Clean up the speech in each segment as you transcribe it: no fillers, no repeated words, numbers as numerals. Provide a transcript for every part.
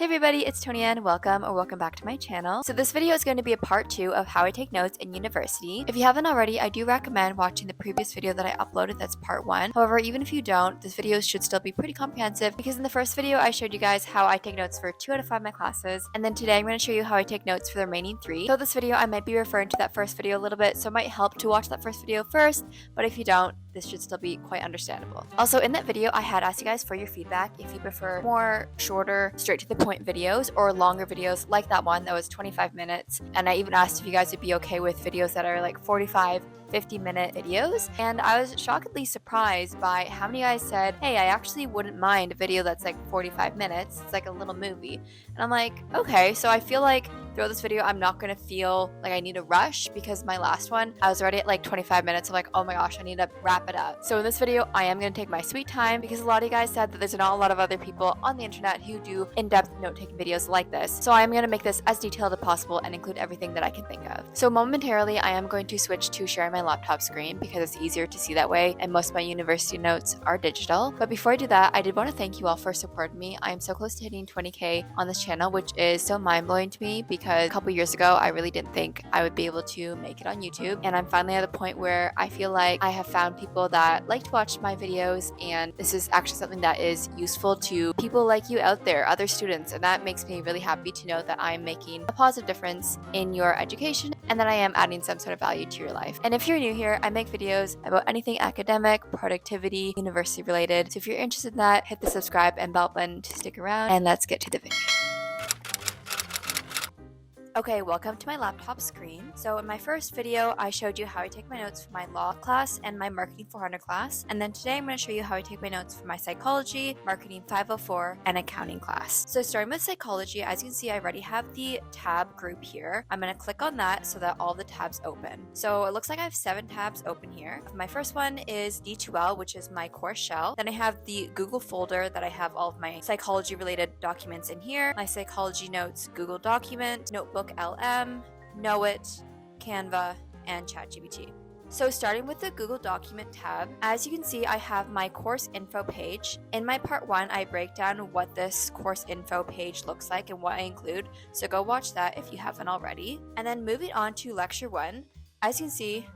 Hey everybody, it's Tony and welcome back to my channel. So this video is going to be a part 2 of how I take notes in university. If you haven't already, I do recommend watching the previous video that I uploaded that's part 1. However, even if you don't, this video should still be pretty comprehensive because in the first video I showed you guys how I take notes for 2 out of 5 of my classes, and then today I'm going to show you how I take notes for the remaining 3. So this video I might be referring to that first video a little bit, so it might help to watch that first video first, but if you don't, this should still be quite understandable. Also, in that video, I had asked you guys for your feedback if you prefer more shorter, straight to the point videos or longer videos like that one that was 25 minutes. And I even asked if you guys would be okay with videos that are like 45, 50-minute videos, and I was shockingly surprised by how many guys said, hey, I actually wouldn't mind a video that's like 45 minutes. It's like a little movie. And I'm like, okay, so I feel like throughout this video I'm not gonna feel like I need to rush, because my last one I was already at like 25 minutes. I'm like, oh my gosh, I need to wrap it up. So in this video I am gonna take my sweet time, because a lot of you guys said that there's not a lot of other people on the internet who do in-depth note-taking videos like this. So I am gonna make this as detailed as possible and include everything that I can think of. So momentarily I am going to switch to sharing my laptop screen because it's easier to see that way, and most of my university notes are digital. But before I do that, I did want to thank you all for supporting me. I am so close to hitting 20k on this channel, which is so mind-blowing to me because a couple years ago I really didn't think I would be able to make it on YouTube, and I'm finally at the point where I feel like I have found people that like to watch my videos, and this is actually something that is useful to people like you out there, other students, and that makes me really happy to know that I'm making a positive difference in your education and that I am adding some sort of value to your life. And if you're new here, I make videos about anything academic, productivity, university related. So if you're interested in that, hit the subscribe and bell button to stick around, and let's get to the video. Okay, welcome to my laptop screen. So in my first video, I showed you how I take my notes for my law class and my marketing 400 class. And then today I'm going to show you how I take my notes for my psychology, marketing 504, and accounting class. So starting with psychology, as you can see, I already have the tab group here. I'm going to click on that so that all the tabs open. So it looks like I have 7 tabs open here. My first one is D2L, which is my course shell. Then I have the Google folder that I have all of my psychology related documents in here. My psychology notes Google document, notebook LM, Knowit, Canva, and ChatGPT. So starting with the Google document tab, as you can see, I have my course info page. In my part 1, I break down what this course info page looks like and what I include, so go watch that if you haven't already. And then moving on to lecture 1, as you can see,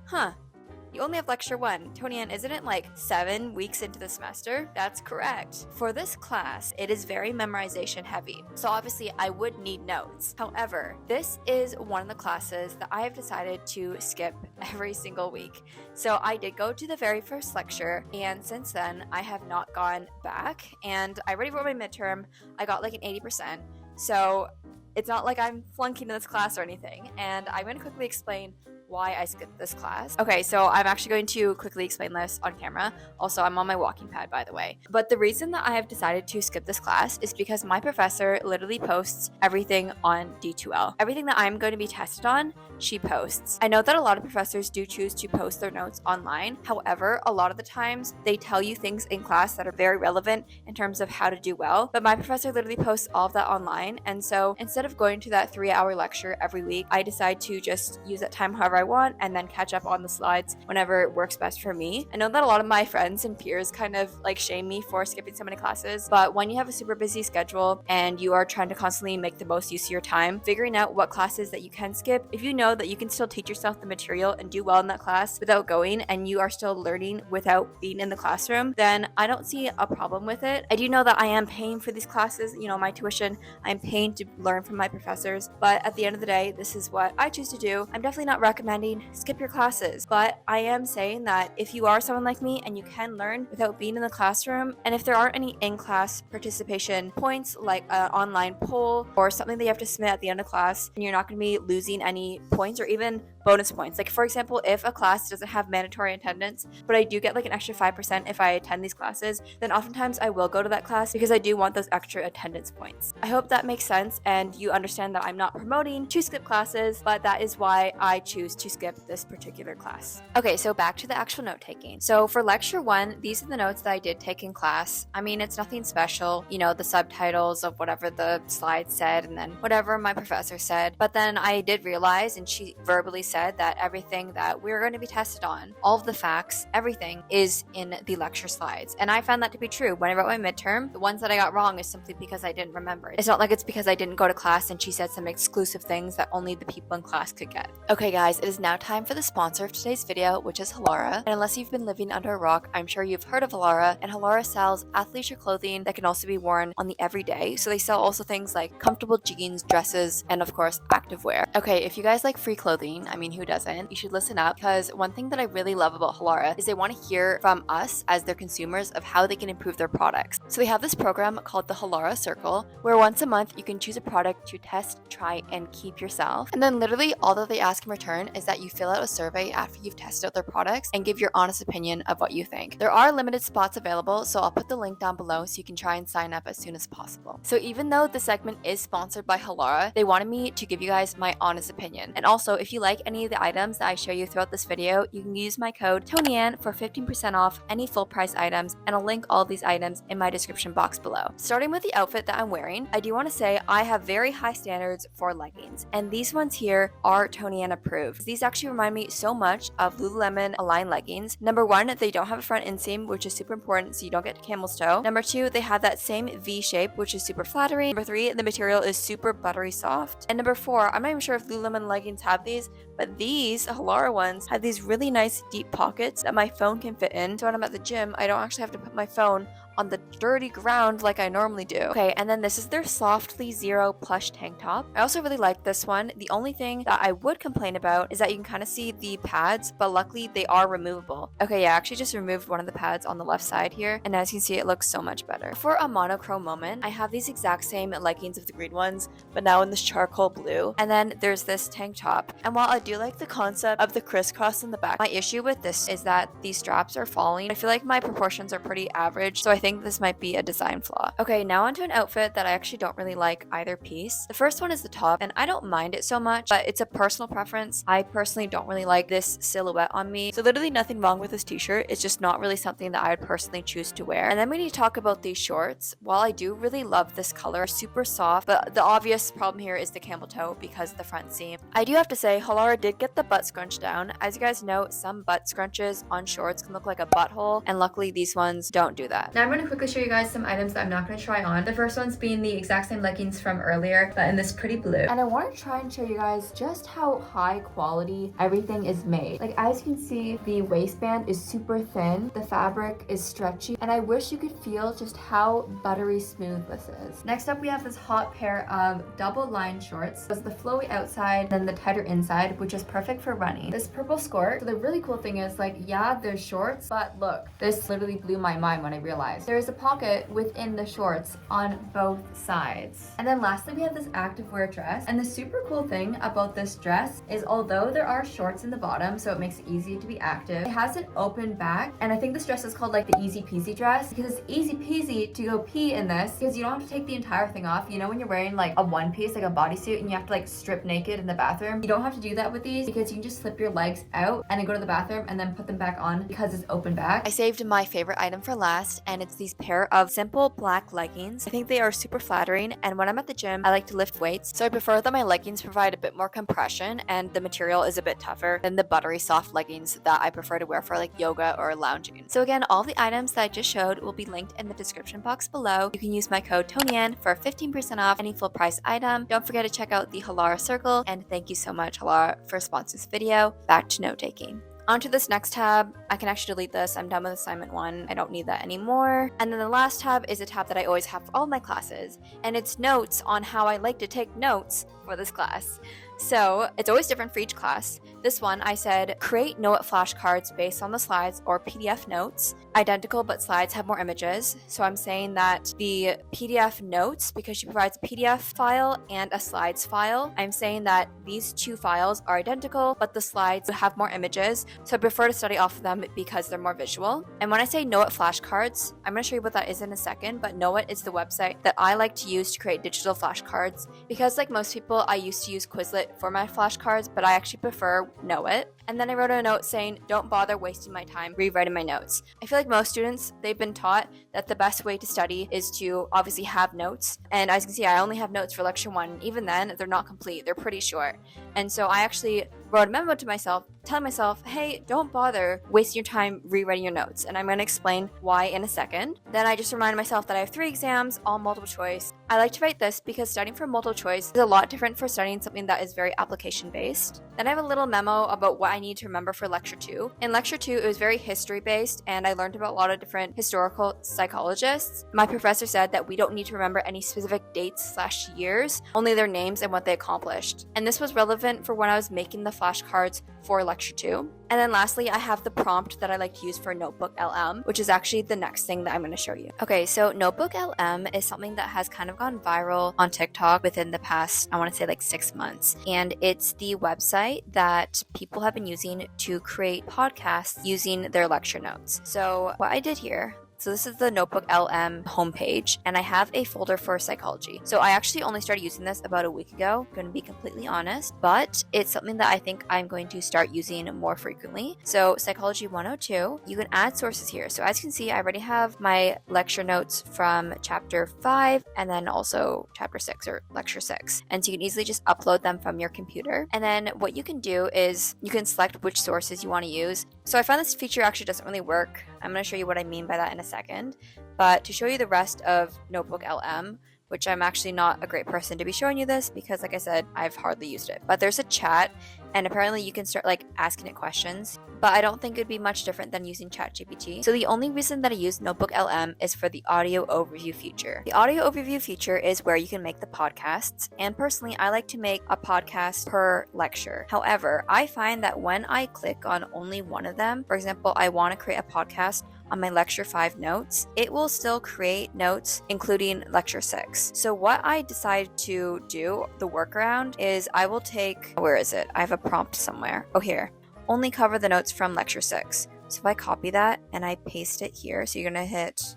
you only have lecture 1. Tony Ann, isn't it like 7 weeks into the semester? That's correct. For this class, it is very memorization heavy. So obviously I would need notes. However, this is one of the classes that I have decided to skip every single week. So I did go to the very first lecture, and since then I have not gone back, and I already wrote my midterm. I got like an 80%. So it's not like I'm flunking in this class or anything. And I'm going to quickly explain why I skipped this class. Okay, so I'm actually going to quickly explain this on camera. Also, I'm on my walking pad, by the way. But the reason that I have decided to skip this class is because my professor literally posts everything on D2L. Everything that I'm going to be tested on, she posts. I know that a lot of professors do choose to post their notes online. However, a lot of the times they tell you things in class that are very relevant in terms of how to do well. But my professor literally posts all of that online. And so instead of going to that 3-hour lecture every week, I decide to just use that time however I want and then catch up on the slides whenever it works best for me. I know that a lot of my friends and peers kind of like shame me for skipping so many classes, but when you have a super busy schedule and you are trying to constantly make the most use of your time, figuring out what classes that you can skip, if you know that you can still teach yourself the material and do well in that class without going, and you are still learning without being in the classroom, then I don't see a problem with it. I do know that I am paying for these classes, my tuition, I'm paying to learn from my professors, but at the end of the day, this is what I choose to do. I'm definitely not recommending skip your classes, but I am saying that if you are someone like me and you can learn without being in the classroom, and if there aren't any in-class participation points like an online poll or something that you have to submit at the end of class, and you're not going to be losing any points or even bonus points. Like for example, if a class doesn't have mandatory attendance, but I do get like an extra 5% if I attend these classes, then oftentimes I will go to that class because I do want those extra attendance points. I hope that makes sense and you understand that I'm not promoting to skip classes, but that is why I choose choose to skip this particular class. Okay, so back to the actual note taking. So for lecture 1, these are the notes that I did take in class. I mean, it's nothing special, you know, the subtitles of whatever the slide said and then whatever my professor said. But then I did realize, and she verbally said, that everything that we're going to be tested on, all of the facts, everything is in the lecture slides. And I found that to be true. When I wrote my midterm, the ones that I got wrong is simply because I didn't remember it. It's not like it's because I didn't go to class and she said some exclusive things that only the people in class could get. Okay guys, it is now time for the sponsor of today's video, which is Halara. And unless you've been living under a rock, I'm sure you've heard of Halara. And Halara sells athleisure clothing that can also be worn on the everyday. So they sell also things like comfortable jeans, dresses, and of course activewear. Okay, if you guys like free clothing, I mean, who doesn't? You should listen up, because one thing that I really love about Halara is they want to hear from us as their consumers of how they can improve their products. So they have this program called the Halara Circle, where once a month you can choose a product to test, try, and keep yourself. And then literally all that they ask in return is that you fill out a survey after you've tested out their products and give your honest opinion of what you think. There are limited spots available, so I'll put the link down below so you can try and sign up as soon as possible. So even though the segment is sponsored by Halara, they wanted me to give you guys my honest opinion. And also, if you like any of the items that I show you throughout this video, you can use my code TonyAnn for 15% off any full price items, and I'll link all of these items in my description box below. Starting with the outfit that I'm wearing, I do want to say I have very high standards for leggings, and these ones here are TonyAnn approved. These actually remind me so much of Lululemon Align leggings. Number 1, they don't have a front inseam, which is super important so you don't get camel's toe. Number 2, they have that same V shape, which is super flattering. Number 3, the material is super buttery soft. And number 4, I'm not even sure if Lululemon leggings have these, but these Halara ones have these really nice deep pockets that my phone can fit in. So when I'm at the gym, I don't actually have to put my phone on the dirty ground like I normally do. Okay, and then this is their Softly Zero plush tank top. I also really like this one. The only thing that I would complain about is that you can kind of see the pads, but luckily they are removable. Okay, yeah, I actually just removed one of the pads on the left side here, and as you can see, it looks so much better. For a monochrome moment, I have these exact same leggings of the green ones, but now in this charcoal blue. And then there's this tank top. And while I do like the concept of the crisscross in the back, my issue with this is that these straps are falling. I feel like my proportions are pretty average, so I think this might be a design flaw. Okay, now onto an outfit that I actually don't really like either piece. The first one is the top, and I don't mind it so much, but it's a personal preference. I personally don't really like this silhouette on me. So literally nothing wrong with this t-shirt. It's just not really something that I would personally choose to wear. And then we need to talk about these shorts. While I do really love this color, super soft, but the obvious problem here is the camel toe because of the front seam. I do have to say, Halara did get the butt scrunch down. As you guys know, some butt scrunches on shorts can look like a butthole, and luckily these ones don't do that. Now I'm going to quickly show you guys some items that I'm not going to try on. The first one's being the exact same leggings from earlier, but in this pretty blue. And I want to try and show you guys just how high quality everything is made. Like, as you can see, the waistband is super thin, the fabric is stretchy, and I wish you could feel just how buttery smooth this is. Next up, we have this hot pair of double line shorts. There's the flowy outside, then the tighter inside, which is perfect for running. This purple skirt. So the really cool thing is, like, yeah, they're shorts, but look, this literally blew my mind when I realized there's a pocket within the shorts on both sides. And then lastly, we have this activewear dress. And the super cool thing about this dress is, although there are shorts in the bottom, so it makes it easy to be active, it has an open back. And I think this dress is called like the easy peasy dress because it's easy peasy to go pee in this because you don't have to take the entire thing off. You know, when you're wearing like a one piece, like a bodysuit, and you have to like strip naked in the bathroom, you don't have to do that with these because you can just slip your legs out and then go to the bathroom and then put them back on because it's open back. I saved my favorite item for last, and it's these pair of simple black leggings. I think they are super flattering, and when I'm at the gym, I like to lift weights, so I prefer that my leggings provide a bit more compression and the material is a bit tougher than the buttery soft leggings that I prefer to wear for like yoga or lounging. So again, all the items that I just showed will be linked in the description box below. You can use my code TonyAnn for 15% off any full price item. Don't forget to check out the Halara Circle, and thank you so much, Halara, for sponsoring this video. Back to note taking. Onto this next tab. I can actually delete this. I'm done with assignment 1. I don't need that anymore. And then the last tab is a tab that I always have for all my classes, and it's notes on how I like to take notes for this class. So it's always different for each class. This one, I said, create note flashcards based on the slides or PDF notes. Identical, but slides have more images. So I'm saying that the PDF notes, because she provides a PDF file and a slides file, I'm saying that these two files are identical, but the slides have more images. So I prefer to study off of them because they're more visual. And when I say Know It flashcards, I'm going to show you what that is in a second, but Know It is the website that I like to use to create digital flashcards because, like most people, example, I used to use Quizlet for my flashcards, but I actually prefer Know It. And then I wrote a note saying, don't bother wasting my time rewriting my notes. I feel like most students, they've been taught that the best way to study is to obviously have notes. And as you can see, I only have notes for lecture 1. Even then, they're not complete. They're pretty short. And so I actually wrote a memo to myself, telling myself, hey, don't bother wasting your time rewriting your notes. And I'm going to explain why in a second. Then I just reminded myself that I have 3 exams, all multiple choice. I like to write this because studying for multiple choice is a lot different for studying something that is very application based. Then I have a little memo about what I need to remember for lecture 2. In lecture 2, it was very history based, and I learned about a lot of different historical psychologists. My professor said that we don't need to remember any specific dates/years, only their names and what they accomplished. And this was relevant for when I was making the flashcards for lecture 2. And then lastly, I have the prompt that I like to use for Notebook LM, which is actually the next thing that I'm going to show you. Okay, so Notebook LM is something that has kind of gone viral on TikTok within the past, I want to say like 6 months. And it's the website that people have been using to create podcasts using their lecture notes. So what I did here, so this is the Notebook LM homepage, and I have a folder for psychology. So I actually only started using this about a week ago, I'm going to be completely honest, but it's something that I think I'm going to start using more frequently. So Psychology 102, you can add sources here. So as you can see, I already have my lecture notes from chapter 5 and then also chapter 6 or lecture 6. And so you can easily just upload them from your computer. And then what you can do is you can select which sources you want to use. So I found this feature actually doesn't really work. I'm going to show you what I mean by that in a second. But to show you the rest of Notebook LM, which I'm actually not a great person to be showing you this because, like I said, I've hardly used it. But there's a chat, and apparently you can start like asking it questions. But I don't think it'd be much different than using ChatGPT. So the only reason that I use Notebook LM is for the audio overview feature. The audio overview feature is where you can make the podcasts. And personally, I like to make a podcast per lecture. However, I find that when I click on only one of them, for example, I want to create a podcast on my lecture 5 notes, it will still create notes including lecture 6. So what I decided to do, the workaround, is I will take, where is it? I have a prompt somewhere. Oh, here. Only cover the notes from lecture 6. So if I copy that and I paste it here, so you're going to hit,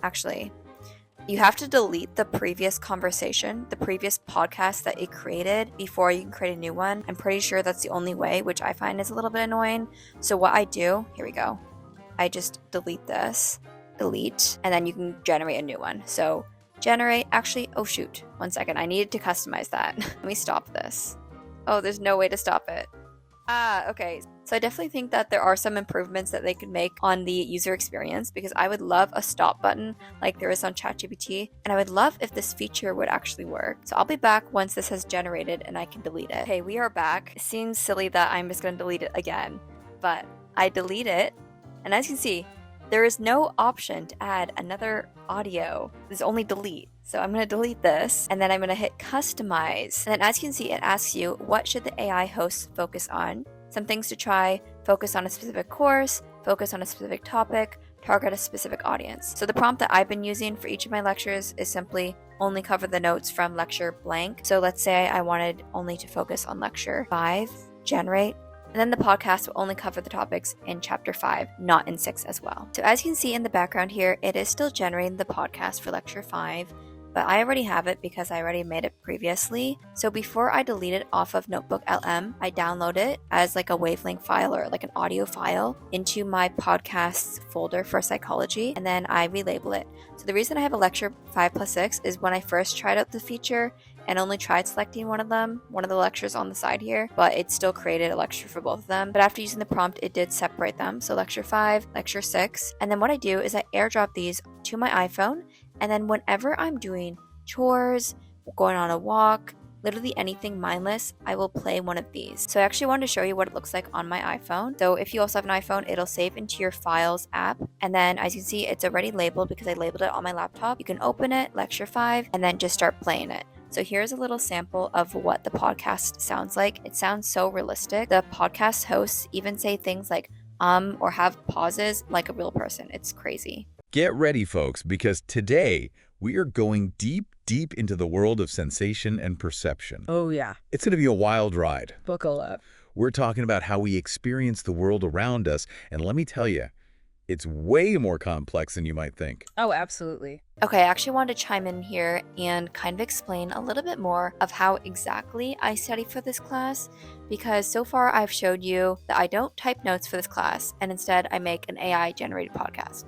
actually, you have to delete the previous conversation, the previous podcast that it created before you can create a new one. I'm pretty sure that's the only way, which I find is a little bit annoying. So what I do, here we go. I just delete this, delete, and then you can generate a new one. So generate, actually, oh shoot, 1 second. I needed to customize that. Let me stop this. Oh, there's no way to stop it. Okay. So I definitely think that there are some improvements that they could make on the user experience because I would love a stop button like there is on ChatGPT, and I would love if this feature would actually work. So I'll be back once this has generated and I can delete it. Okay, we are back. It seems silly that I'm just going to delete it again, but I delete it, and as you can see, there is no option to add another audio. There's only delete. So I'm going to delete this, and then I'm going to hit customize. And then as you can see, it asks you, what should the AI host focus on? Some things to try: focus on a specific course, focus on a specific topic, target a specific audience. So the prompt that I've been using for each of my lectures is simply only cover the notes from lecture blank. So let's say I wanted only to focus on lecture 5, generate. And then the podcast will only cover the topics in chapter 5, not in 6 as well. So as you can see in the background here, it is still generating the podcast for lecture 5, but I already have it because I already made it previously. So before I delete it off of Notebook LM, I download it as like a wavelength file or like an audio file into my podcasts folder for psychology, and then I relabel it. So the reason I have a lecture 5+6 is when I first tried out the feature and only tried selecting one of the lectures on the side here, but it still created a lecture for both of them. But after using the prompt, it did separate them. So lecture 5, lecture 6. And then what I do is I airdrop these to my iPhone, and then whenever I'm doing chores, going on a walk, literally anything mindless, I will play one of these. So I actually wanted to show you what it looks like on my iPhone. So if you also have an iPhone, it'll save into your Files app. And then as you can see, it's already labeled because I labeled it on my laptop. You can open it, lecture 5, and then just start playing it. So here's a little sample of what the podcast sounds like. It sounds so realistic. The podcast hosts even say things like or have pauses like a real person. It's crazy. Get ready, folks, because today we are going deep into the world of sensation and perception. Oh, yeah. It's going to be a wild ride. Buckle up. We're talking about how we experience the world around us, and let me tell you, It's way more complex than you might think. Oh, absolutely. Okay, I actually wanted to chime in here and kind of explain a little bit more of how exactly I study for this class, because so far I've showed you that I don't type notes for this class, and instead I make an AI-generated podcast.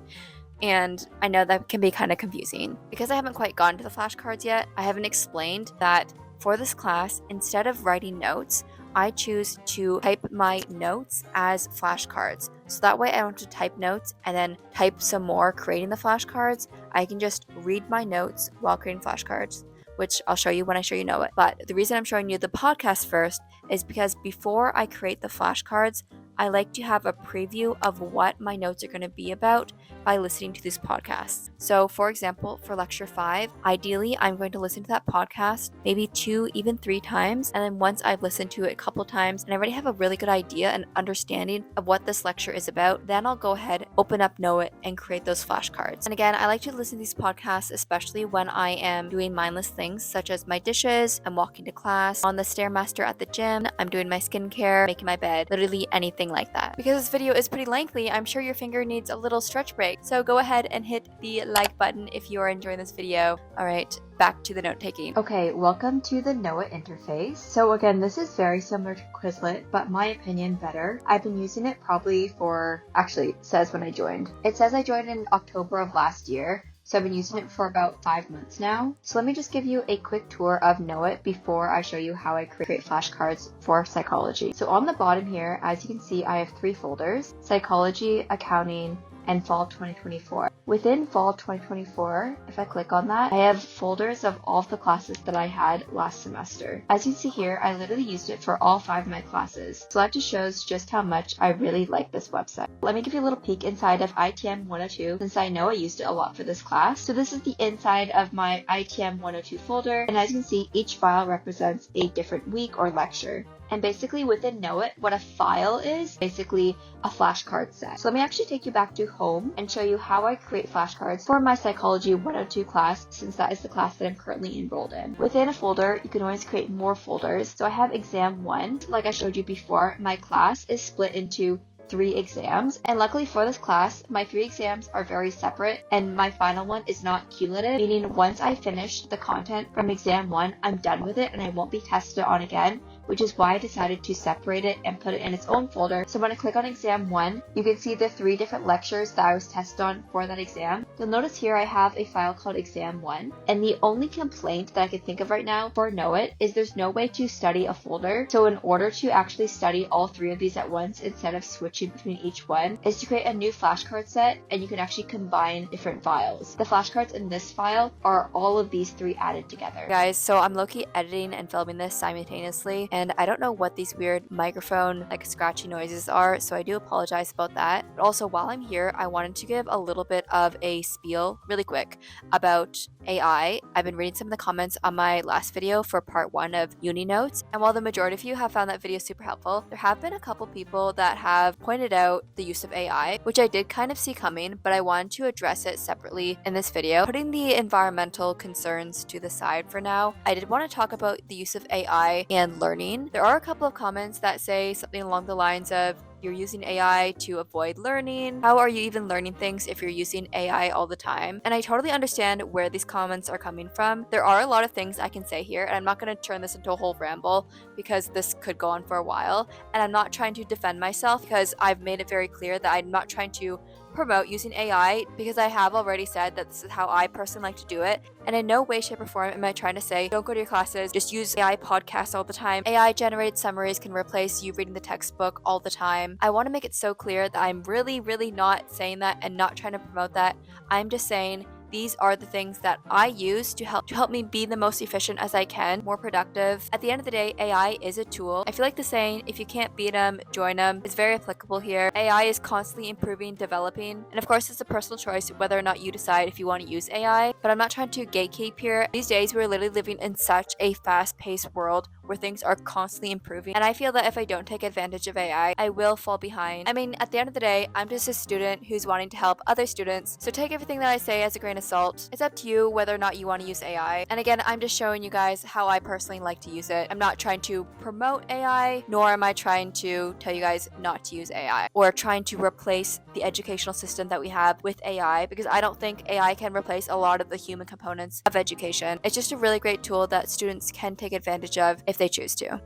And I know that can be kind of confusing. Because I haven't quite gotten to the flashcards yet, I haven't explained that for this class, instead of writing notes, I choose to type my notes as flashcards. So that way I don't have to type notes and then type some more creating the flashcards. I can just read my notes while creating flashcards, which I'll show you when I show you know it. But the reason I'm showing you the podcast first is because before I create the flashcards, I like to have a preview of what my notes are going to be about by listening to these podcasts. So, for example, for lecture 5, ideally I'm going to listen to that podcast maybe 2, even 3 times. And then once I've listened to it a couple times and I already have a really good idea and understanding of what this lecture is about, then I'll go ahead, open up Know It, and create those flashcards. And again, I like to listen to these podcasts, especially when I am doing mindless things such as my dishes, I'm walking to class, on the Stairmaster at the gym, I'm doing my skincare, making my bed, literally anything like that. Because this video is pretty lengthy, I'm sure your finger needs a little stretch break. So go ahead and hit the like button if you are enjoying this video. Alright, back to the note taking. Okay, welcome to the Know It interface. So again, this is very similar to Quizlet, but my opinion better. I've been using it probably for, actually it says when I joined. It says I joined in October of last year. So I've been using it for about 5 months now. So let me just give you a quick tour of Know It before I show you how I create flashcards for psychology. So on the bottom here, as you can see, I have 3 folders: psychology, accounting, and fall 2024. Within fall 2024, if I click on that, I have folders of all of the classes that I had last semester. As you can see here, I literally used it for all 5 of my classes. So that just shows just how much I really like this website. Let me give you a little peek inside of ITM 102, since I know I used it a lot for this class. So this is the inside of my ITM 102 folder, and as you can see, each file represents a different week or lecture. And basically within Know It, what a file is basically a flashcard set. So let me actually take you back to home and show you how I create flashcards for my Psychology 102 class, since that is the class that I'm currently enrolled in. Within a folder, you can always create more folders. So I have exam 1. Like I showed you before, my class is split into 3 exams, and luckily for this class, my 3 exams are very separate, and my final one is not cumulative, meaning once I finish the content from exam 1, I'm done with it and I won't be tested on again, which is why I decided to separate it and put it in its own folder. So when I click on exam 1, you can see the 3 different lectures that I was tested on for that exam. You'll notice here I have a file called exam 1, and the only complaint that I can think of right now for Know It is there's no way to study a folder. So in order to actually study all 3 of these at once instead of switching between each one, is to create a new flashcard set, and you can actually combine different files. The flashcards in this file are all of these 3 added together. Guys, so I'm low-key editing and filming this simultaneously, and I don't know what these weird microphone scratchy noises are, so I do apologize about that. But also, while I'm here, I wanted to give a little bit of a spiel really quick about AI. I've been reading some of the comments on my last video for part 1 of uni notes, and while the majority of you have found that video super helpful, there have been a couple people that have pointed out the use of AI, which I did kind of see coming, but I wanted to address it separately in this video. Putting the environmental concerns to the side for now, I did want to talk about the use of AI and learning. There are a couple of comments that say something along the lines of, you're using AI to avoid learning. How are you even learning things if you're using AI all the time? And I totally understand where these comments are coming from. There are a lot of things I can say here, and I'm not going to turn this into a whole ramble because this could go on for a while. And I'm not trying to defend myself because I've made it very clear that I'm not trying to promote using AI, because I have already said that this is how I personally like to do it, and in no way, shape, or form am I trying to say don't go to your classes, just use AI podcasts all the time. AI generated summaries can replace you reading the textbook all the time. I want to make it so clear that I'm really not saying that and not trying to promote that. I'm just saying these are the things that I use to help me be the most efficient as I can, more productive. At the end of the day, AI is a tool. I feel like the saying, if you can't beat them, join them, is very applicable here. AI is constantly improving, developing, and of course it's a personal choice whether or not you decide if you want to use AI, but I'm not trying to gatekeep here. These days we're literally living in such a fast-paced world where things are constantly improving. And I feel that if I don't take advantage of AI, I will fall behind. I mean, at the end of the day, I'm just a student who's wanting to help other students. So take everything that I say as a grain of salt. It's up to you whether or not you want to use AI. And again, I'm just showing you guys how I personally like to use it. I'm not trying to promote AI, nor am I trying to tell you guys not to use AI or trying to replace the educational system that we have with AI, because I don't think AI can replace a lot of the human components of education. It's just a really great tool that students can take advantage of if they choose to.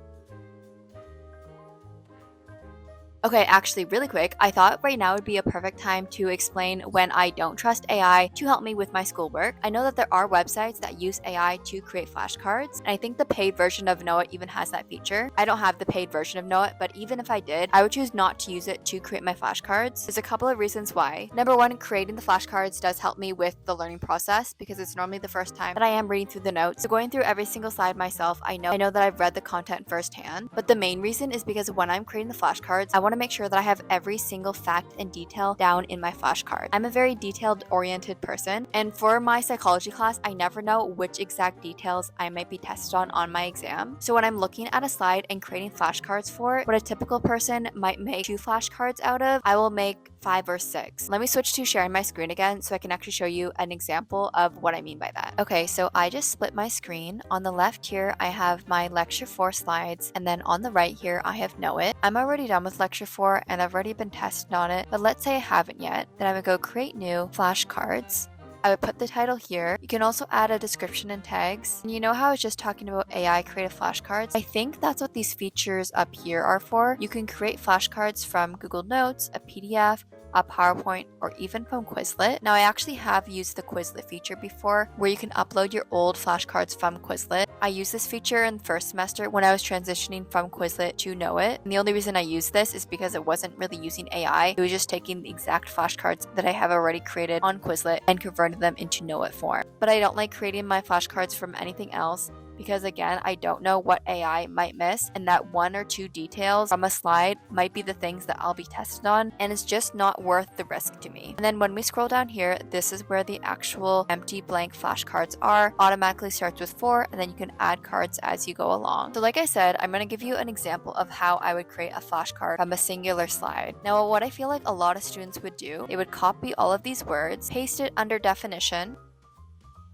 Okay, actually, really quick, I thought right now would be a perfect time to explain when I don't trust AI to help me with my schoolwork. I know that there are websites that use AI to create flashcards, and I think the paid version of Know It even has that feature. I don't have the paid version of Know It, but even if I did, I would choose not to use it to create my flashcards. There's a couple of reasons why. Number one, creating the flashcards does help me with the learning process because it's normally the first time that I am reading through the notes. So going through every single slide myself, I know that I've read the content firsthand, but the main reason is because when I'm creating the flashcards, I want to make sure that I have every single fact and detail down in my flashcard. I'm a very detailed oriented person, and for my psychology class, I never know which exact details I might be tested on my exam. So when I'm looking at a slide and creating flashcards for it, what a typical person might make 2 flashcards out of, I will make 5 or 6. Let me switch to sharing my screen again so I can actually show you an example of what I mean by that. Okay, so I just split my screen. On the left here, I have my lecture 4 slides, and then on the right here, I have Know It. I'm already done with lecture 4 and I've already been tested on it, but let's say I haven't yet. Then I would go create new flashcards. I would put the title here. You can also add a description and tags. And you know how I was just talking about AI creative flashcards? I think that's what these features up here are for. You can create flashcards from Google Notes, a PDF, a PowerPoint, or even from Quizlet. Now, I actually have used the Quizlet feature before, where you can upload your old flashcards from Quizlet. I used this feature in first semester when I was transitioning from Quizlet to Know It. And the only reason I used this is because it wasn't really using AI. It was just taking the exact flashcards that I have already created on Quizlet and converting them into Know It form. But I don't like creating my flashcards from anything else, because again, I don't know what AI might miss, and that 1 or 2 details from a slide might be the things that I'll be tested on, and it's just not worth the risk to me. And then when we scroll down here, this is where the actual empty blank flashcards are. Automatically starts with 4, and then you can add cards as you go along. So like I said, I'm going to give you an example of how I would create a flashcard from a singular slide. Now, what I feel like a lot of students would do, they would copy all of these words, paste it under definition,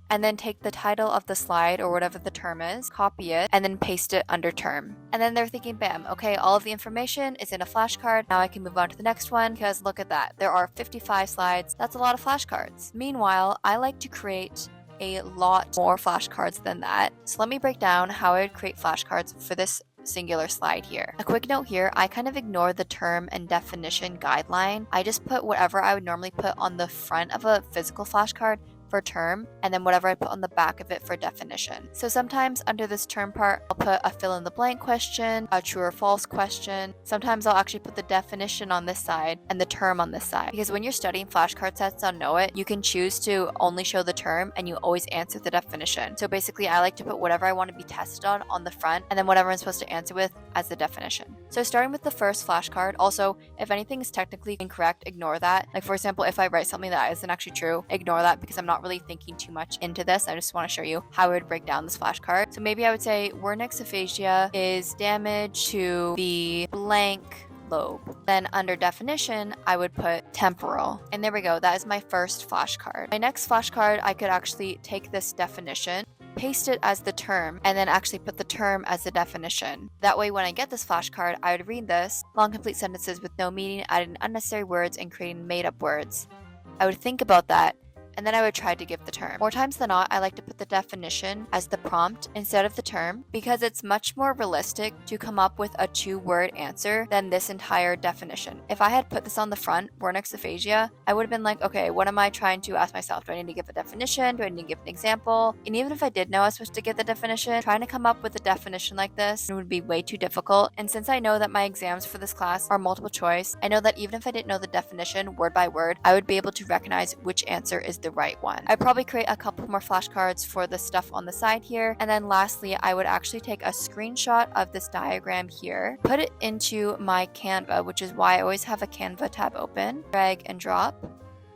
and then take the title of the slide or whatever the term is, copy it, and then paste it under term. And then they're thinking, bam, okay, all of the information is in a flashcard. Now I can move on to the next one, because look at that. There are 55 slides. That's a lot of flashcards. Meanwhile, I like to create a lot more flashcards than that. So let me break down how I would create flashcards for this singular slide here. A quick note here, I kind of ignore the term and definition guideline. I just put whatever I would normally put on the front of a physical flashcard for term, and then whatever I put on the back of it for definition. So sometimes under this term part, I'll put a fill in the blank question, a true or false question. Sometimes I'll actually put the definition on this side and the term on this side. Because when you're studying flashcard sets on Know It, you can choose to only show the term and you always answer the definition. So basically, I like to put whatever I want to be tested on the front, and then whatever I'm supposed to answer with as the definition. So starting with the first flashcard, also, if anything is technically incorrect, ignore that. Like for example, if I write something that isn't actually true, ignore that, because I'm not really thinking too much into this. I just want to show you how I would break down this flashcard. So maybe I would say Wernicke's aphasia is damage to the blank lobe. Then under definition, I would put temporal. And there we go. That is my first flashcard. My next flashcard, I could actually take this definition, paste it as the term, and then actually put the term as the definition. That way, when I get this flashcard, I would read this: long complete sentences with no meaning, adding unnecessary words and creating made-up words. I would think about that, and then I would try to give the term. More times than not, I like to put the definition as the prompt instead of the term, because it's much more realistic to come up with a 2-word answer than this entire definition. If I had put this on the front, Wernicke's aphasia, I would have been like, okay, what am I trying to ask myself? Do I need to give a definition? Do I need to give an example? And even if I did know I was supposed to give the definition, trying to come up with a definition like this would be way too difficult. And since I know that my exams for this class are multiple choice, I know that even if I didn't know the definition word by word, I would be able to recognize which answer is the right one. I'd probably create a couple more flashcards for the stuff on the side here. And then lastly, I would actually take a screenshot of this diagram here, put it into my Canva, which is why I always have a Canva tab open, drag and drop.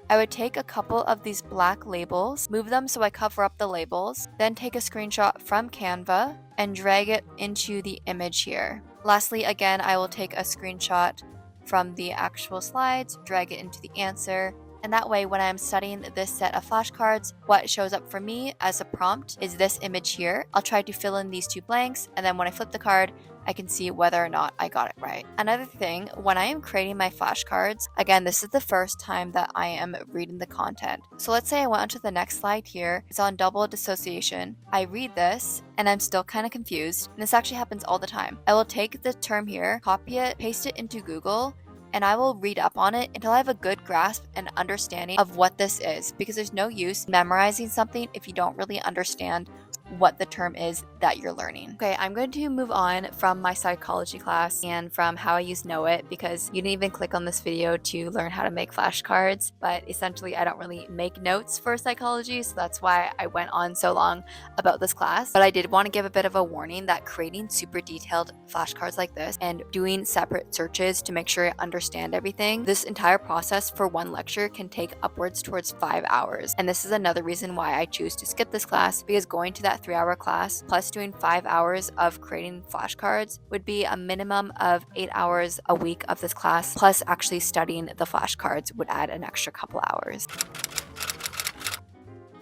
I would take a couple of these black labels, move them so I cover up the labels, then take a screenshot from Canva and drag it into the image here. Lastly, again, I will take a screenshot from the actual slides, drag it into the answer, and that way when I'm studying this set of flashcards, what shows up for me as a prompt is this image here. I'll try to fill in these two blanks, and then when I flip the card, I can see whether or not I got it right. Another thing, when I am creating my flashcards, again, this is the first time that I am reading the content. So let's say I went on to the next slide here. It's on double dissociation. I read this and I'm still kind of confused. And this actually happens all the time. I will take the term here, copy it, paste it into Google, and I will read up on it until I have a good grasp and understanding of what this is, because there's no use memorizing something if you don't really understand what the term is that you're learning. Okay, I'm going to move on from my psychology class and from how I use Know It, because you didn't even click on this video to learn how to make flashcards, but essentially I don't really make notes for psychology, so that's why I went on so long about this class. But I did want to give a bit of a warning that creating super detailed flashcards like this and doing separate searches to make sure I understand everything, this entire process for one lecture can take upwards towards 5 hours. And this is another reason why I choose to skip this class, because going to that 3-hour class plus doing 5 hours of creating flashcards would be a minimum of 8 hours a week of this class, plus actually studying the flashcards would add an extra couple hours.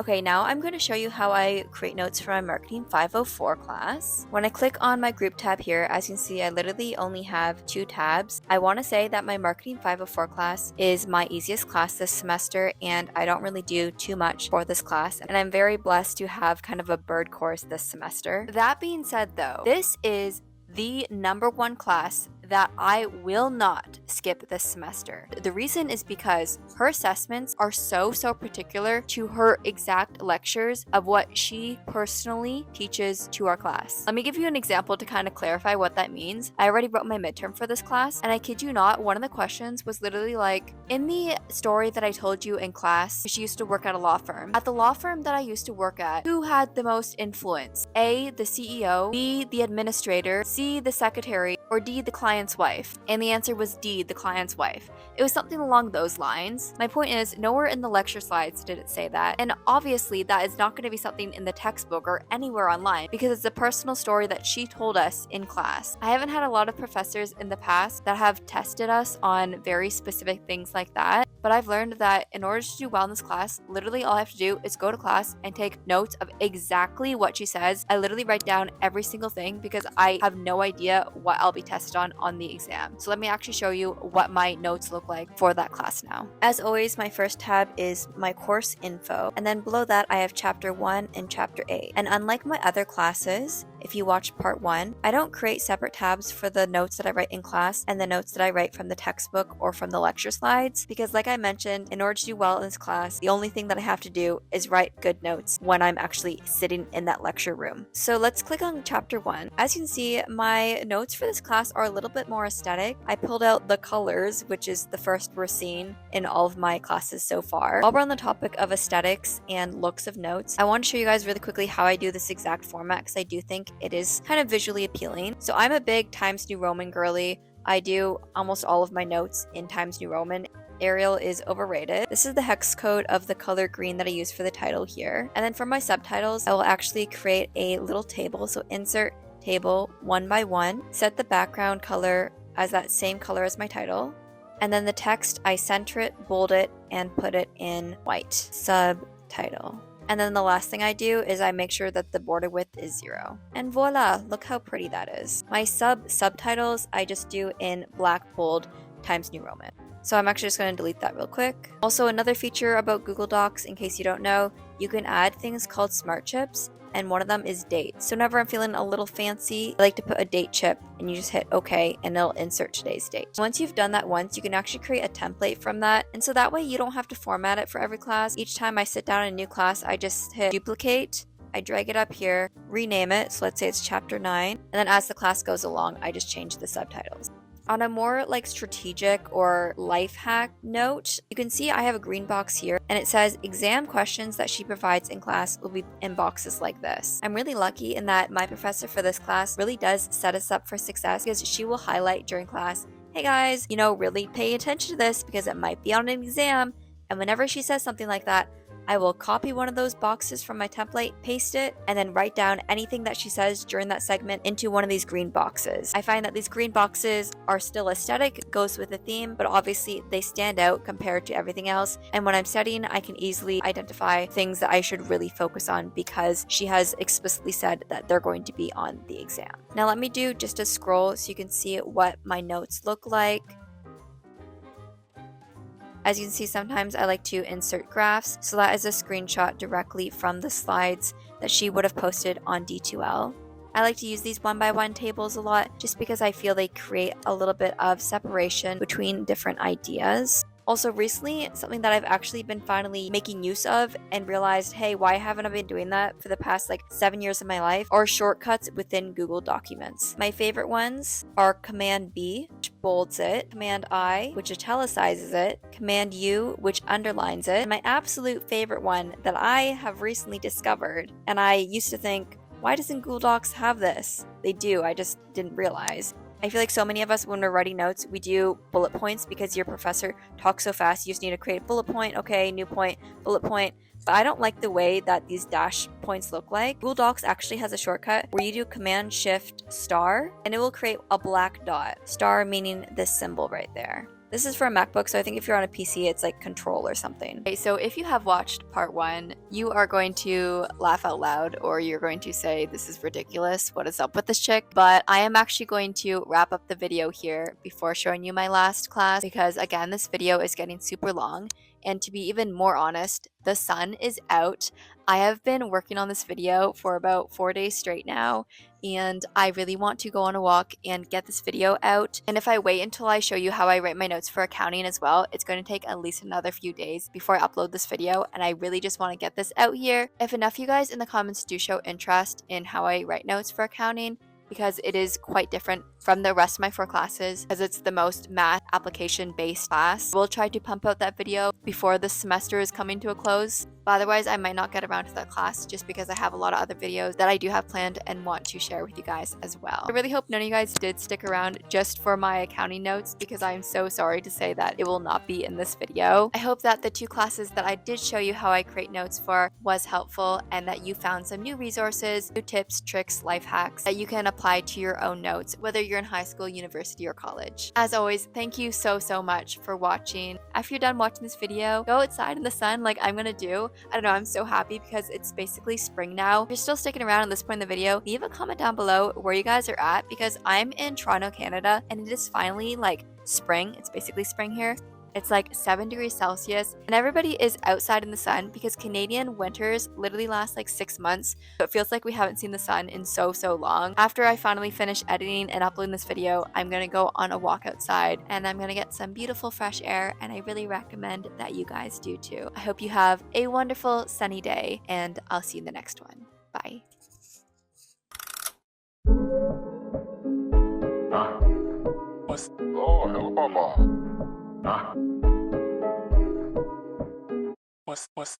Okay, now I'm going to show you how I create notes for my Marketing 504 class. When I click on my group tab here, as you can see, I literally only have 2 tabs. I want to say that my Marketing 504 class is my easiest class this semester, and I don't really do too much for this class, and I'm very blessed to have kind of a bird course this semester. That being said though, this is the #1 class that I will not skip this semester. The reason is because her assessments are so particular to her exact lectures of what she personally teaches to our class. Let me give you an example to kind of clarify what that means. I already wrote my midterm for this class, and I kid you not, one of the questions was literally like, in the story that I told you in class, she used to work at a law firm. At the law firm that I used to work at, who had the most influence? A, the CEO, B, the administrator, C, the secretary, or D, the client's wife? And the answer was D, the client's wife. It was something along those lines. My point is, nowhere in the lecture slides did it say that. And obviously that is not going to be something in the textbook or anywhere online, because it's a personal story that she told us in class. I haven't had a lot of professors in the past that have tested us on very specific things like that, but I've learned that in order to do well in this class, literally all I have to do is go to class and take notes of exactly what she says. I literally write down every single thing because I have no idea what I'll be tested on the exam. So let me actually show you what my notes look like for that class now. As always, my first tab is my course info, and then below that I have chapter 1 and chapter 8. And unlike my other classes, if you watch part 1, I don't create separate tabs for the notes that I write in class and the notes that I write from the textbook or from the lecture slides, because like I mentioned, in order to do well in this class, the only thing that I have to do is write good notes when I'm actually sitting in that lecture room. So let's click on chapter 1. As you can see, my notes for this class are a little bit more aesthetic. I pulled out the colors, which is the first we're seeing in all of my classes so far. While we're on the topic of aesthetics and looks of notes, I want to show you guys really quickly how I do this exact format, because I do think it is kind of visually appealing. So I'm a big Times New Roman girly. I do almost all of my notes in Times New Roman. Arial is overrated. This is the hex code of the color green that I use for the title here. And then for my subtitles, I will actually create a little table. So insert table 1 by 1, set the background color as that same color as my title. And then the text, I center it, bold it, and put it in white. Subtitle. And then the last thing I do is I make sure that the border width is 0. And voila, look how pretty that is. My subtitles, I just do in black bold Times New Roman. So I'm actually just going to delete that real quick. Also, another feature about Google Docs, in case you don't know, you can add things called smart chips, and one of them is dates. So whenever I'm feeling a little fancy, I like to put a date chip, and you just hit OK, and it'll insert today's date. Once you've done that once, you can actually create a template from that, and so that way you don't have to format it for every class. Each time I sit down in a new class, I just hit duplicate, I drag it up here, rename it, so let's say it's chapter 9, and then as the class goes along, I just change the subtitles. On a more like strategic or life hack note, you can see I have a green box here, and it says exam questions that she provides in class will be in boxes like this. I'm really lucky in that my professor for this class really does set us up for success, because she will highlight during class, hey guys, really pay attention to this because it might be on an exam. And whenever she says something like that, I will copy one of those boxes from my template, paste it, and then write down anything that she says during that segment into one of these green boxes. I find that these green boxes are still aesthetic, goes with the theme, but obviously they stand out compared to everything else. And when I'm studying, I can easily identify things that I should really focus on because she has explicitly said that they're going to be on the exam. Now let me do just a scroll so you can see what my notes look like. As you can see, sometimes I like to insert graphs, so that is a screenshot directly from the slides that she would have posted on D2L. I like to use these one-by-one tables a lot just because I feel they create a little bit of separation between different ideas. Also recently, something that I've actually been finally making use of and realized, hey, why haven't I been doing that for the past 7 years of my life, are shortcuts within Google Documents. My favorite ones are Command B, which bolds it, Command I, which italicizes it, Command U, which underlines it, and my absolute favorite one that I have recently discovered, and I used to think, why doesn't Google Docs have this? They do, I just didn't realize. I feel like so many of us, when we're writing notes, we do bullet points because your professor talks so fast. You just need to create a bullet point. Okay, new point, bullet point. But I don't like the way that these dash points look like. Google Docs actually has a shortcut where you do Command Shift Star and it will create a black dot. Star meaning this symbol right there. This is for a MacBook, so I think if you're on a PC, it's like Control or something. Okay, so if you have watched part 1, you are going to laugh out loud or you're going to say, this is ridiculous, what is up with this chick? But I am actually going to wrap up the video here before showing you my last class because again, this video is getting super long. And to be even more honest, the sun is out. I have been working on this video for about 4 days straight now, and I really want to go on a walk and get this video out. And if I wait until I show you how I write my notes for accounting as well, it's going to take at least another few days before I upload this video, and I really just want to get this out here. If enough of you guys in the comments do show interest in how I write notes for accounting, because it is quite different from the rest of my 4 classes, as it's the most math application based class. We'll try to pump out that video before the semester is coming to a close. But otherwise, I might not get around to that class just because I have a lot of other videos that I do have planned and want to share with you guys as well. I really hope none of you guys did stick around just for my accounting notes because I'm so sorry to say that it will not be in this video. I hope that the 2 classes that I did show you how I create notes for was helpful and that you found some new resources, new tips, tricks, life hacks that you can apply to your own notes, whether you're in high school, university, or college. As always, thank you so much for watching. After you're done watching this video, go outside in the sun like I'm gonna do. I don't know, I'm so happy because it's basically spring now. If you're still sticking around at this point in the video, leave a comment down below where you guys are at because I'm in Toronto, Canada, and it is finally spring. It's basically spring here. It's 7 degrees Celsius and everybody is outside in the sun because Canadian winters literally last 6 months. So it feels like we haven't seen the sun in so long. After I finally finish editing and uploading this video, I'm going to go on a walk outside and I'm going to get some beautiful fresh air, and I really recommend that you guys do too. I hope you have a wonderful sunny day and I'll see you in the next one. Bye. Oh, hello, Papa. What's